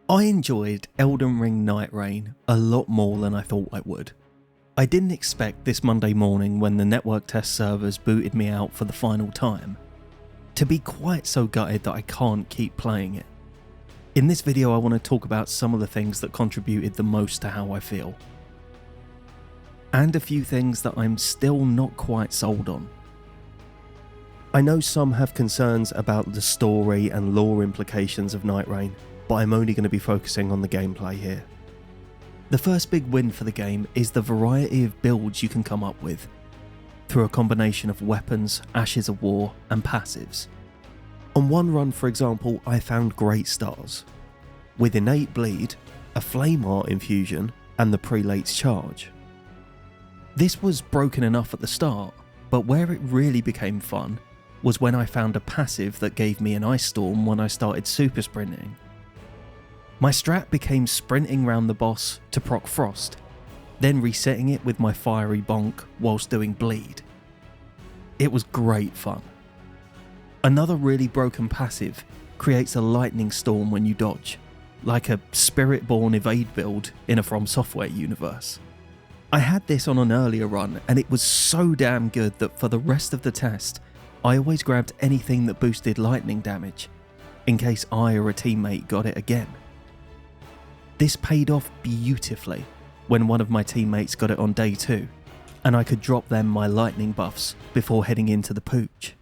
I enjoyed Elden Ring Nightreign a lot more than I thought I would. I didn't expect this Monday morning when the network test servers booted me out for the final time to be quite so gutted that I can't keep playing it. In this video I want to talk about some of the things that contributed the most to how I feel, and a few things that I'm still not quite sold on. I know some have concerns about the story and lore implications of Nightreign, but I'm only going to be focusing on the gameplay here. The first big win for the game is the variety of builds you can come up with, through a combination of weapons, ashes of war, and passives. On one run, for example, I found Great Stars, with innate bleed, a flame art infusion, and the prelate's charge. This was broken enough at the start, but where it really became fun was when I found a passive that gave me an ice storm when I started super sprinting. My strat became sprinting round the boss to proc frost, then resetting it with my fiery bonk whilst doing bleed. It was great fun. Another really broken passive creates a lightning storm when you dodge, like a Spirit-born evade build in a FromSoftware universe. I had this on an earlier run and it was so damn good that for the rest of the test, I always grabbed anything that boosted lightning damage, in case I or a teammate got it again. This paid off beautifully when one of my teammates got it on day 2, and I could drop them my lightning buffs before heading into the pooch.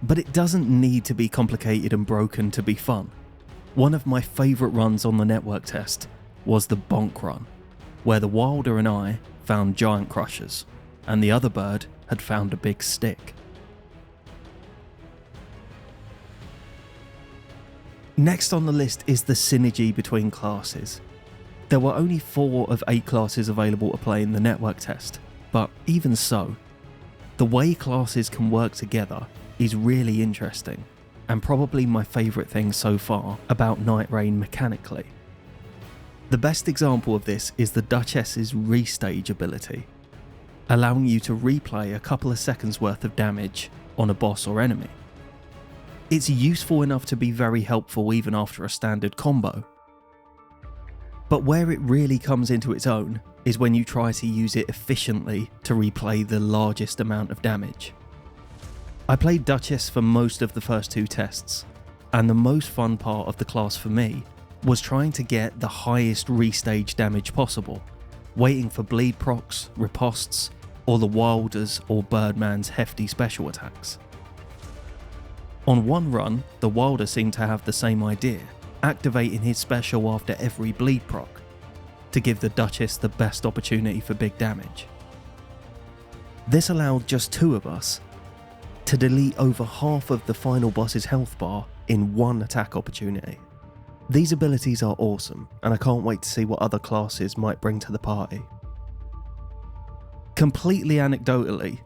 But it doesn't need to be complicated and broken to be fun. One of my favourite runs on the network test was the bonk run, where the Wilder and I found giant crushers, and the other bird had found a big stick. Next on the list is the synergy between classes. There were only 4 of 8 classes available to play in the network test, but even so, the way classes can work together is really interesting, and probably my favourite thing so far about Nightreign mechanically. The best example of this is the Duchess's restage ability, allowing you to replay a couple of seconds worth of damage on a boss or enemy. It's useful enough to be very helpful even after a standard combo. But where it really comes into its own is when you try to use it efficiently to replay the largest amount of damage. I played Duchess for most of the first 2 tests, and the most fun part of the class for me was trying to get the highest restage damage possible, waiting for bleed procs, ripostes, or the Wilder's or Birdman's hefty special attacks. On one run, the Wilder seemed to have the same idea, activating his special after every bleed proc, to give the Duchess the best opportunity for big damage. This allowed just 2 of us to delete over half of the final boss's health bar in one attack opportunity. These abilities are awesome, and I can't wait to see what other classes might bring to the party. Completely anecdotally,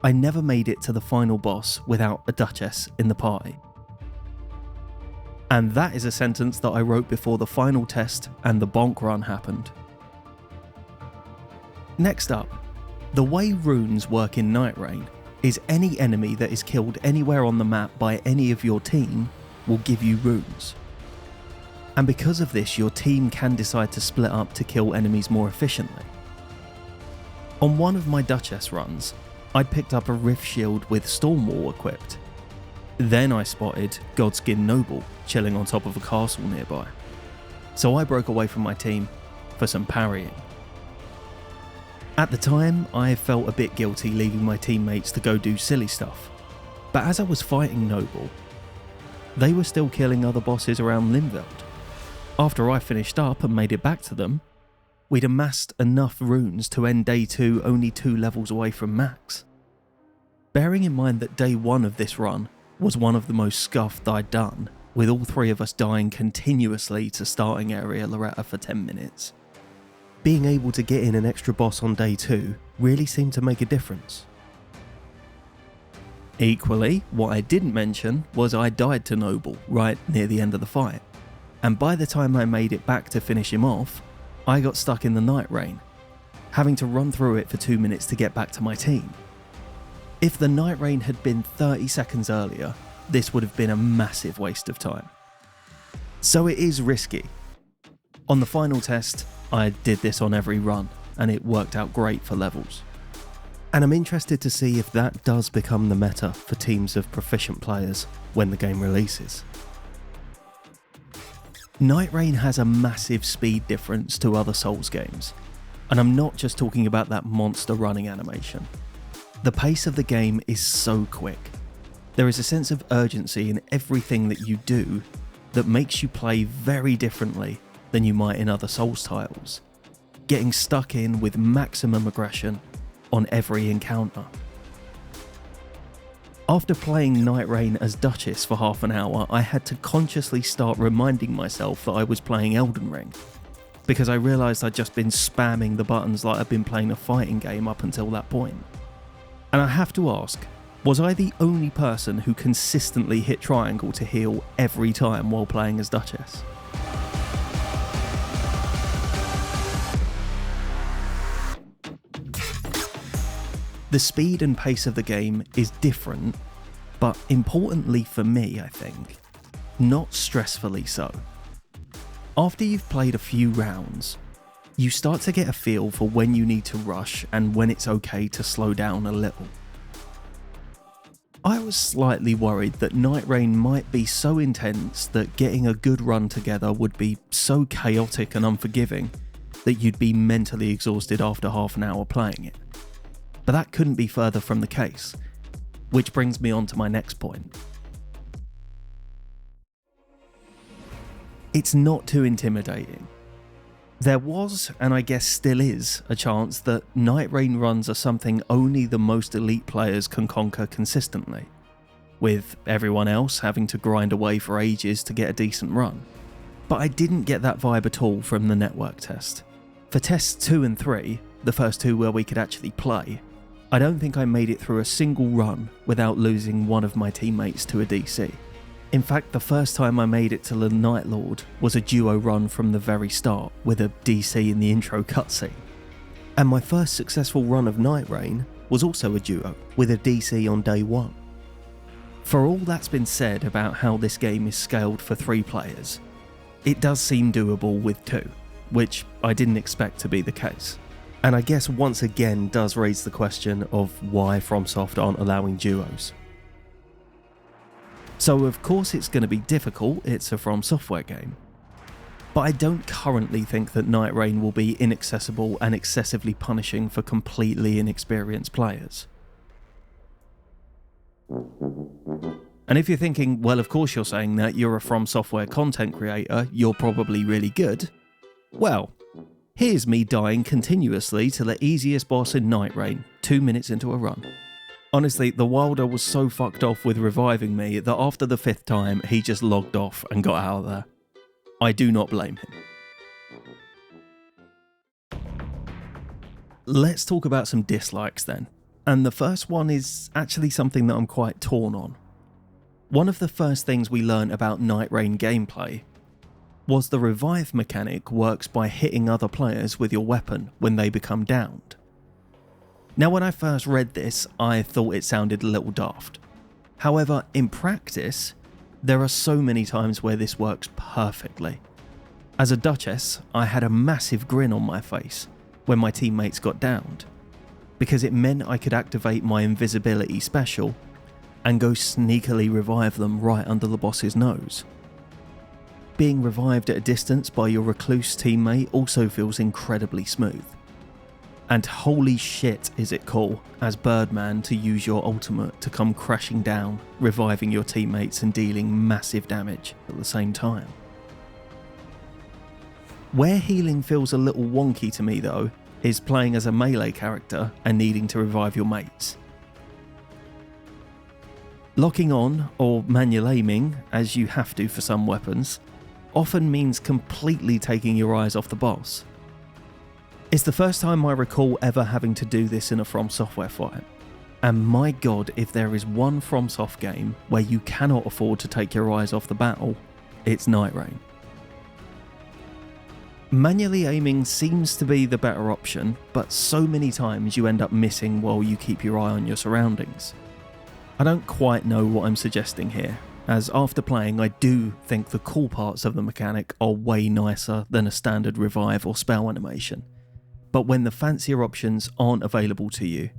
I never made it to the final boss without a Duchess in the party. And that is a sentence that I wrote before the final test and the bonk run happened. Next up, the way runes work in Nightreign is any enemy that is killed anywhere on the map by any of your team will give you runes. And because of this, your team can decide to split up to kill enemies more efficiently. On one of my Duchess runs, I picked up a Rift Shield with Stormwall equipped. Then I spotted Godskin Noble chilling on top of a castle nearby, so I broke away from my team for some parrying. At the time, I felt a bit guilty leaving my teammates to go do silly stuff, but as I was fighting Noble, they were still killing other bosses around Limveld. After I finished up and made it back to them, we'd amassed enough runes to end day 2 only 2 levels away from max. Bearing in mind that day 1 of this run was one of the most scuffed I'd done, with all 3 of us dying continuously to starting area Loretta for 10 minutes. Being able to get in an extra boss on day 2 really seemed to make a difference. Equally, what I didn't mention was I died to Noble right near the end of the fight, and by the time I made it back to finish him off, I got stuck in the Nightreign, having to run through it for 2 minutes to get back to my team. If the Nightreign had been 30 seconds earlier, this would have been a massive waste of time. So it is risky. On the final test, I did this on every run, and it worked out great for levels. And I'm interested to see if that does become the meta for teams of proficient players when the game releases. Nightreign has a massive speed difference to other Souls games, and I'm not just talking about that monster running animation. The pace of the game is so quick. There is a sense of urgency in everything that you do that makes you play very differently than you might in other Souls titles, getting stuck in with maximum aggression on every encounter. After playing Nightreign as Duchess for half an hour, I had to consciously start reminding myself that I was playing Elden Ring, because I realised I'd just been spamming the buttons like I'd been playing a fighting game up until that point. And I have to ask, was I the only person who consistently hit triangle to heal every time while playing as Duchess? The speed and pace of the game is different, but importantly for me, I think, not stressfully so. After you've played a few rounds, you start to get a feel for when you need to rush and when it's okay to slow down a little. I was slightly worried that Nightreign might be so intense that getting a good run together would be so chaotic and unforgiving that you'd be mentally exhausted after half an hour playing it. But that couldn't be further from the case, which brings me on to my next point. It's not too intimidating. There was, and I guess still is, a chance that Nightreign runs are something only the most elite players can conquer consistently, with everyone else having to grind away for ages to get a decent run. But I didn't get that vibe at all from the network test. For tests 2 and 3, the first two where we could actually play, I don't think I made it through a single run without losing one of my teammates to a DC. In fact, the first time I made it to the Night Lord was a duo run from the very start, with a DC in the intro cutscene. And my first successful run of Nightreign was also a duo, with a DC on day 1. For all that's been said about how this game is scaled for 3 players, it does seem doable with 2, which I didn't expect to be the case. And I guess once again does raise the question of why FromSoft aren't allowing duos. So of course it's going to be difficult, it's a FromSoftware game. But I don't currently think that Nightreign will be inaccessible and excessively punishing for completely inexperienced players. And if you're thinking, well, of course you're saying that, you're a FromSoftware content creator, you're probably really good. Well, here's me dying continuously to the easiest boss in Nightreign, 2 minutes into a run. Honestly, the Wilder was so fucked off with reviving me that after the 5th time, he just logged off and got out of there. I do not blame him. Let's talk about some dislikes then. And the first one is actually something that I'm quite torn on. One of the first things we learned about Nightreign gameplay was the revive mechanic works by hitting other players with your weapon when they become downed. Now, when I first read this, I thought it sounded a little daft. However, in practice, there are so many times where this works perfectly. As a Duchess, I had a massive grin on my face when my teammates got downed, because it meant I could activate my invisibility special and go sneakily revive them right under the boss's nose. Being revived at a distance by your recluse teammate also feels incredibly smooth. And holy shit is it cool as Birdman to use your ultimate to come crashing down, reviving your teammates and dealing massive damage at the same time. Where healing feels a little wonky to me though, is playing as a melee character and needing to revive your mates. Locking on, or manual aiming, as you have to for some weapons, often means completely taking your eyes off the boss. It's the first time I recall ever having to do this in a FromSoftware fight, and my god, if there is one FromSoft game where you cannot afford to take your eyes off the battle, it's Nightreign. Manually aiming seems to be the better option, but so many times you end up missing while you keep your eye on your surroundings. I don't quite know what I'm suggesting here, as after playing I do think the cool parts of the mechanic are way nicer than a standard revive or spell animation, but when the fancier options aren't available to you,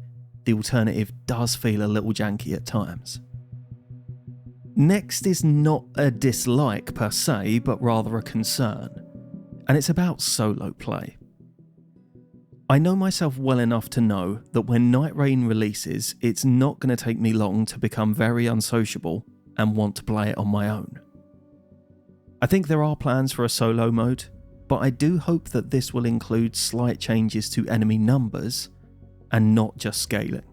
the alternative does feel a little janky at times. Next is not a dislike per se, but rather a concern, and it's about solo play. I know myself well enough to know that when Nightreign releases, it's not going to take me long to become very unsociable and want to play it on my own. I think there are plans for a solo mode, but I do hope that this will include slight changes to enemy numbers and not just scaling.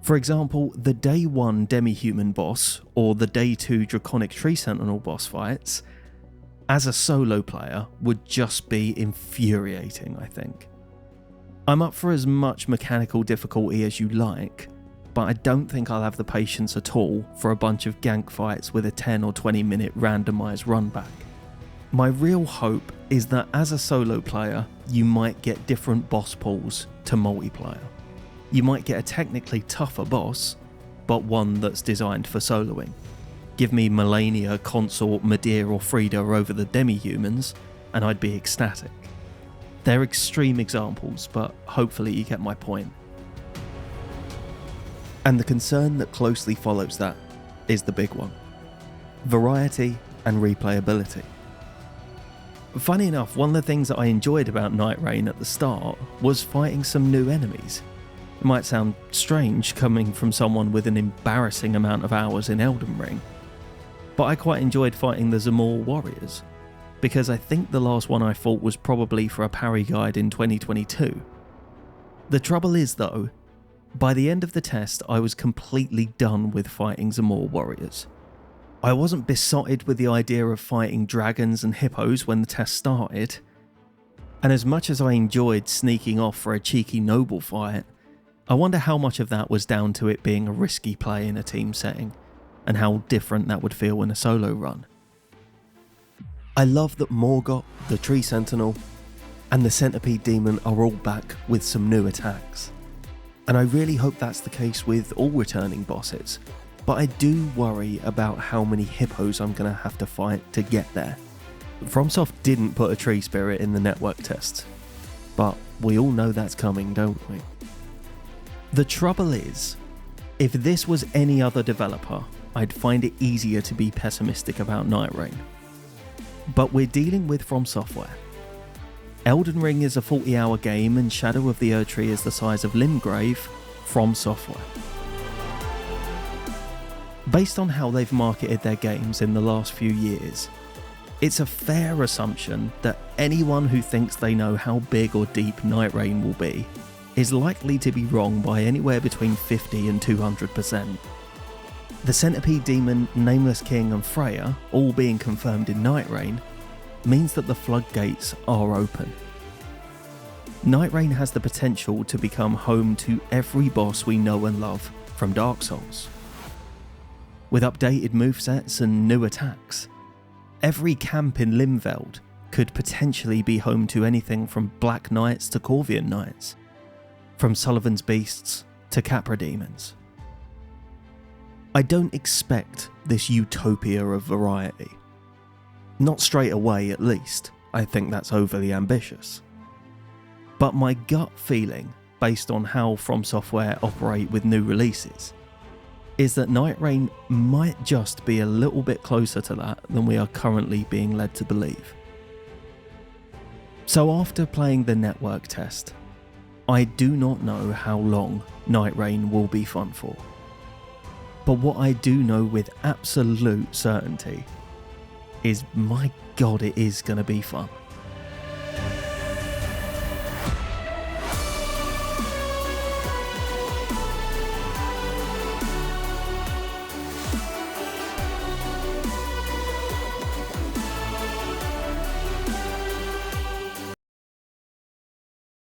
For example, the Day 1 Demi-Human boss or the Day 2 Draconic Tree Sentinel boss fights, as a solo player, would just be infuriating, I think. I'm up for as much mechanical difficulty as you like, but I don't think I'll have the patience at all for a bunch of gank fights with a 10 or 20 minute randomised run back. My real hope is that as a solo player, you might get different boss pools to multiplayer. You might get a technically tougher boss, but one that's designed for soloing. Give me Melania, Consort, Medea or Frida over the demi-humans, and I'd be ecstatic. They're extreme examples, but hopefully you get my point. And the concern that closely follows that is the big one: variety and replayability. Funny enough, one of the things that I enjoyed about Nightreign at the start was fighting some new enemies. It might sound strange coming from someone with an embarrassing amount of hours in Elden Ring, but I quite enjoyed fighting the Zamor warriors, because I think the last one I fought was probably for a parry guide in 2022. The trouble is though, by the end of the test I was completely done with fighting Zamor warriors. I wasn't besotted with the idea of fighting dragons and hippos when the test started, and as much as I enjoyed sneaking off for a cheeky noble fight, I wonder how much of that was down to it being a risky play in a team setting, and how different that would feel in a solo run. I love that Morgott, the Tree Sentinel, and the Centipede Demon are all back with some new attacks, and I really hope that's the case with all returning bosses, but I do worry about how many hippos I'm going to have to fight to get there. FromSoft didn't put a tree spirit in the network test, but we all know that's coming, don't we? The trouble is, if this was any other developer, I'd find it easier to be pessimistic about Nightreign. But we're dealing with FromSoftware. Elden Ring is a 40-hour game and Shadow of the Erdtree is the size of Limgrave. FromSoftware. Based on how they've marketed their games in the last few years, it's a fair assumption that anyone who thinks they know how big or deep Nightreign will be is likely to be wrong by anywhere between 50 and 200%. The Centipede Demon, Nameless King and Freya, all being confirmed in Nightreign, means that the floodgates are open. Nightreign has the potential to become home to every boss we know and love from Dark Souls. With updated movesets and new attacks, every camp in Limveld could potentially be home to anything from Black Knights to Corvian Knights, from Sullivan's Beasts to Capra Demons. I don't expect this utopia of variety. Not straight away at least, I think that's overly ambitious. But my gut feeling, based on how FromSoftware operate with new releases, is that Nightreign might just be a little bit closer to that than we are currently being led to believe. So after playing the network test, I do not know how long Nightreign will be fun for. But what I do know with absolute certainty is, my god, it is going to be fun.